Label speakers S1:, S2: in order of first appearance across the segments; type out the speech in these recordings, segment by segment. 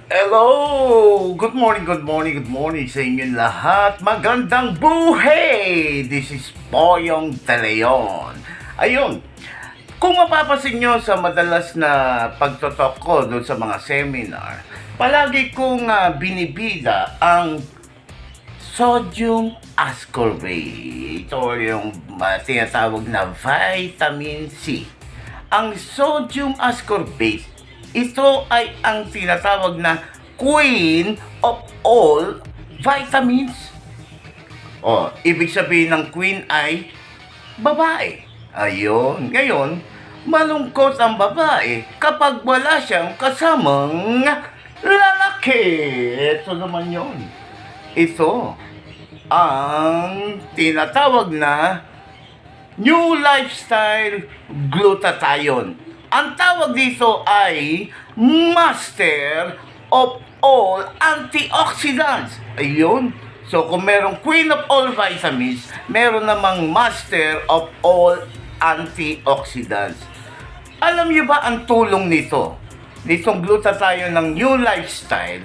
S1: Hello! Good morning sa inyong lahat. Magandang buhay! This is Boyong De Leon. Ayun, kung mapapansin nyo sa madalas na pagtotalk ko doon sa mga seminar, palagi kong binibida ang sodium ascorbate. Ito yung tinatawag na vitamin C. Ang sodium ascorbate, ito ay ang tinatawag na queen of all vitamins. Ibig sabihin ng queen ay babae. Ayun. Ngayon, malungkot ang babae kapag wala siyang kasamang lalaki. Ito naman yun. Ito ang tinatawag na New Lifestyle Glutathione. Ang tawag dito ay Master of All Antioxidants. Ayun. So, kung merong Queen of All Vitamins, meron namang Master of All Antioxidants. Alam niyo ba ang tulong nito? Nitong glutathione ng New Lifestyle,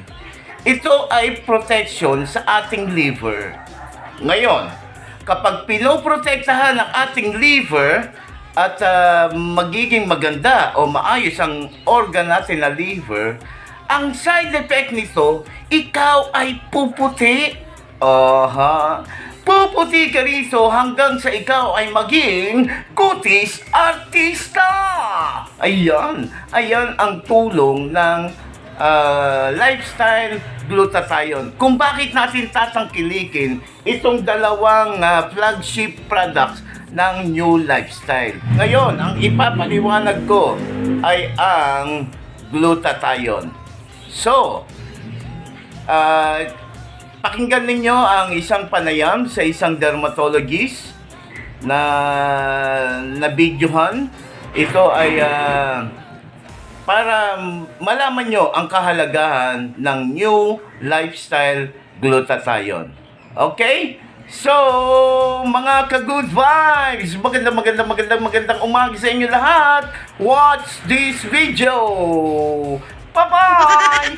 S1: ito ay protection sa ating liver. Ngayon, kapag pinoprotektahan ng ating liver at magiging maganda o maayos ang organ natin na liver, ang side effect nito, ikaw ay puputi. Puputi ka rito hanggang sa ikaw ay maging kutis artista. Ayan ang tulong ng lifestyle glutathione. Kung bakit natin tatangkilikin itong dalawang flagship products ng New Lifestyle. Ngayon, ang ipapaliwanag ko ay ang glutathione. So, pakinggan ninyo ang isang panayam sa isang dermatologist na videohan. Ito ay para malaman nyo ang kahalagahan ng New Lifestyle Glutathione. Okay? So, mga ka-good vibes, magandang umaga sa inyo lahat. Watch this video. Bye-bye!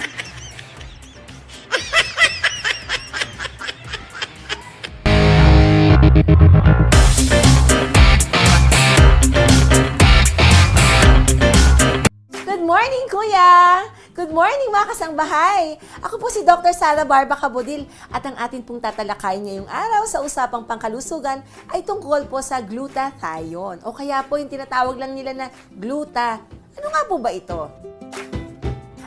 S2: Good morning, Kuya! Good morning, mga kasangbahay! Ako po si Dr. Sara Barba Cabudil at ang atin pong tatalakayin ngayong araw sa usapang pangkalusugan ay tungkol po sa glutathione o kaya po yung tinatawag lang nila na gluta. Ano nga po ba ito?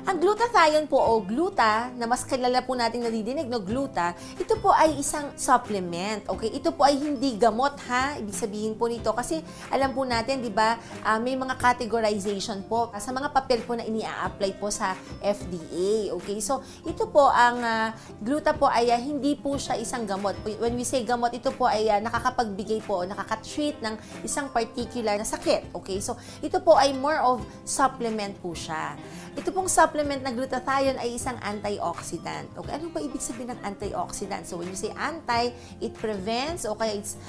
S2: Ang glutathione po o gluta, na mas kilala po natin nadidinig, no, gluta, ito po ay isang supplement, okay? Ito po ay hindi gamot, ha? Ibig sabihin po nito, kasi alam po natin, di ba, may mga categorization po sa mga papel po na ini-apply po sa FDA, okay? So, ito po, ang gluta po ay hindi po siya isang gamot. When we say gamot, ito po ay nakakapagbigay po, nakaka-treat ng isang particular na sakit, okay? So, ito po ay more of supplement po siya. Ito pong supplement na glutathione ay isang antioxidant. Okay, ano ba ibig sabihin ng antioxidant? So, when you say anti, it prevents o kaya it's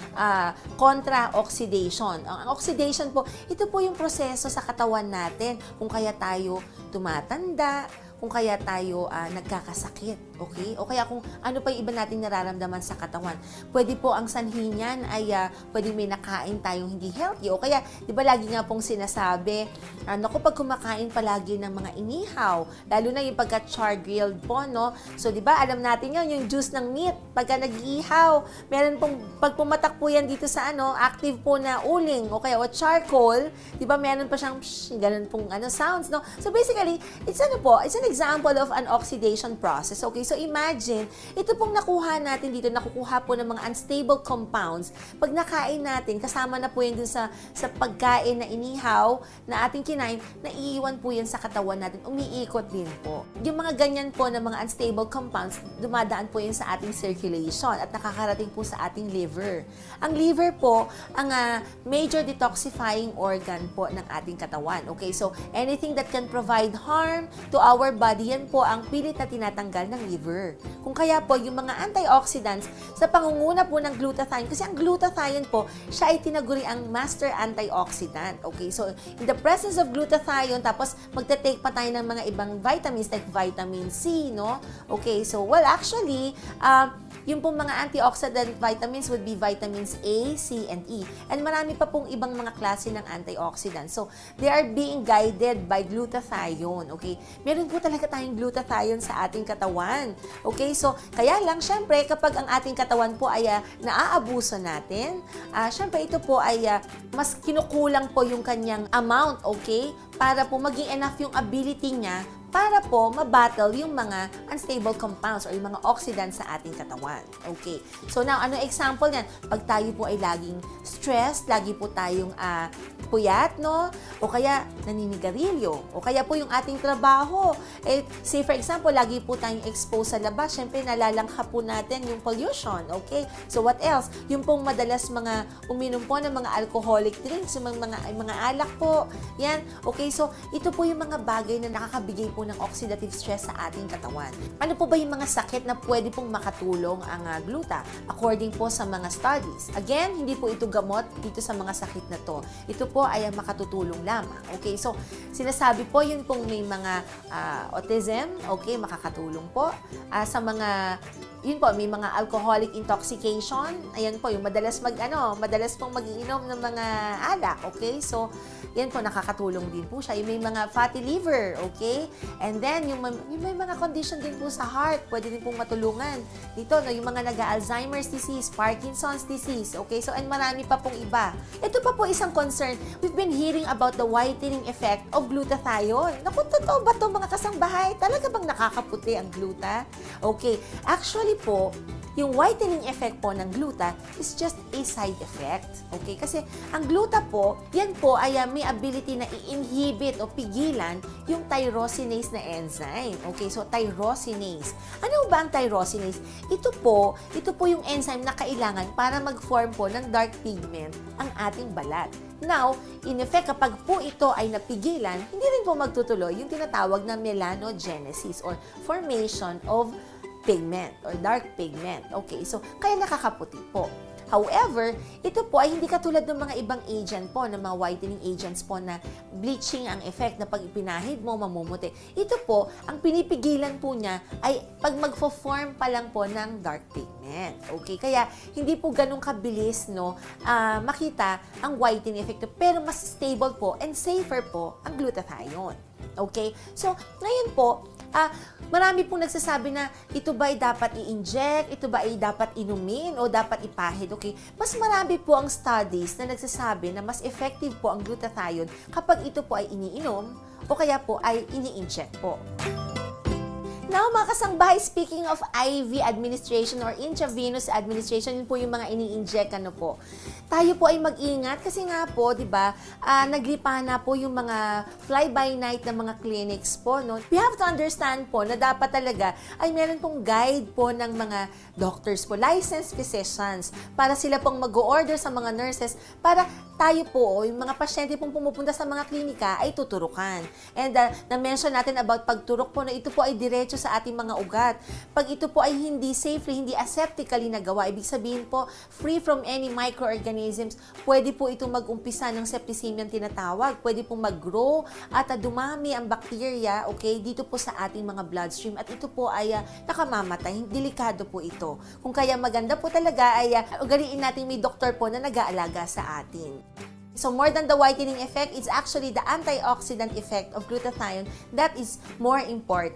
S2: contra-oxidation. Ang oxidation po, ito po yung proseso sa katawan natin kung kaya tayo tumatanda, kung kaya tayo nagkakasakit, okay? O kaya kung ano pa yung iba nating nararamdaman sa katawan. Pwede po ang sanhi niyan ay pwede may nakain tayong hindi healthy. O kaya, di ba lagi nga pong sinasabi, naku, pag kumakain palagi ng mga inihaw, lalo na yung pagka-char grilled po, no? So, di ba, alam natin yun, yung juice ng meat, pagka nag-iihaw, meron pong, pag pumatak po yan dito sa active po na uling, o kaya o charcoal, di ba, meron pa siyang ganun pong sounds, no? So, basically, it's an example of an oxidation process, okay? So, imagine, ito pong nakuha natin dito, nakukuha po ng mga unstable compounds. Pag nakain natin, kasama na po yan dun sa pagkain na inihaw na ating kinain, naiiwan po yan sa katawan natin, umiikot din po. Yung mga ganyan po na mga unstable compounds, dumadaan po yan sa ating circulation at nakakarating po sa ating liver. Ang liver po, ang major detoxifying organ po ng ating katawan. Okay, so anything that can provide harm to our body, yan po ang pilit na tinatanggal ng liver. Kung kaya po, yung mga antioxidants sa pangunguna po ng glutathione, kasi ang glutathione po, siya ay tinaguri ang master antioxidant. Okay, so in the presence of glutathione, tapos magte-take pa tayo ng mga ibang vitamins like vitamin C, no? Okay, so well actually, yung pong mga antioxidant vitamins would be vitamins A, C, and E. And marami pa pong ibang mga klase ng antioxidants. So, they are being guided by glutathione, okay? Meron po talaga tayong glutathione sa ating katawan. Okay, so, kaya lang, syempre, kapag ang ating katawan po ay naaabuso natin, syempre, ito po ay mas kinukulang po yung kanyang amount, okay? Para po maging enough yung ability niya para po mabattle yung mga unstable compounds or yung mga oxidants sa ating katawan. Okay. So now, ano example niyan? Pag tayo po ay laging stressed, lagi po tayong puyat, no? O kaya naninigarilyo. O kaya po yung ating trabaho. Say for example, lagi po tayong exposed sa labas. Siyempre, nalalangha po natin yung pollution. Okay? So what else? Yung pong madalas mga uminom po ng mga alcoholic drinks, yung mga alak po. Yan. Okay? So, ito po yung mga bagay na nakakabigay po ng oxidative stress sa ating katawan. Ano po ba yung mga sakit na pwede pong makatulong ang gluta? According po sa mga studies. Again, hindi po ito gamot dito sa mga sakit na to. Ito po ay makatutulong lamang. Okay, so sinasabi po yun pong may mga autism, okay, makakatulong po. Sa mga yun po, may mga alcoholic intoxication. Ayan po, yung madalas pong magiinom ng mga alak, okay? So, yan po, nakakatulong din po siya. Yung may mga fatty liver, okay? And then, yung may mga condition din po sa heart, pwede din pong matulungan. Dito, no, yung mga nag-Alzheimer's disease, Parkinson's disease, okay? So, and marami pa pong iba. Ito pa po isang concern. We've been hearing about the whitening effect of glutathione. Naku, totoo ba ito, mga kasangbahay? Talaga bang nakakaputi ang gluta? Okay, actually po, yung whitening effect po ng gluta is just a side effect. Okay? Kasi ang gluta po, yan po ay may ability na i-inhibit o pigilan yung tyrosinase na enzyme. Okay? So, tyrosinase. Ano ba ang tyrosinase? Ito po yung enzyme na kailangan para mag-form po ng dark pigment ang ating balat. Now, in effect, kapag po ito ay napigilan, hindi rin po magtutuloy yung tinatawag na melanogenesis or formation of pigment or dark pigment. Okay, so kaya nakakaputi po. However, ito po ay hindi katulad ng mga ibang agent po, ng mga whitening agents po na bleaching ang effect na pag ipinahid mo, mamumuti. Ito po, ang pinipigilan po niya ay pag magfo-form pa lang po ng dark pigment. Okay, kaya hindi po ganun kabilis makita ang whitening effect. Pero mas stable po and safer po ang glutathione. Okay? So, ngayon po, marami pong nagsasabi na ito ba ay dapat i-inject, ito ba ay dapat inumin, o dapat ipahid, okay? Mas marami po ang studies na nagsasabi na mas effective po ang glutathione kapag ito po ay iniinom o kaya po ay ini-inject po. Now, mga kasangbahay, speaking of IV administration or intravenous administration, yun po yung mga ini-inject, tayo po ay mag-ingat kasi nga po, di ba, naglipa na po yung mga fly-by-night na mga clinics po, no? We have to understand po na dapat talaga ay meron pong guide po ng mga doctors po, licensed physicians, para sila pong mag-order sa mga nurses para tayo po, yung mga pasyente pong pumupunta sa mga klinika ay tuturukan. And na-mention natin about pagturok po na ito po ay diretso sa ating mga ugat. Pag ito po ay hindi safely, hindi aseptically nagawa, ibig sabihin po, free from any microorganisms, pwede po itong mag-umpisa ng septicemia tinatawag. Pwede pong mag-grow at dumami ang bacteria, okay, dito po sa ating mga bloodstream. At ito po ay nakamamatay. Delikado po ito. Kung kaya maganda po talaga ay ugaliin natin may doktor po na nag-aalaga sa atin. So more than the whitening effect, it's actually the antioxidant effect of glutathione that is more important.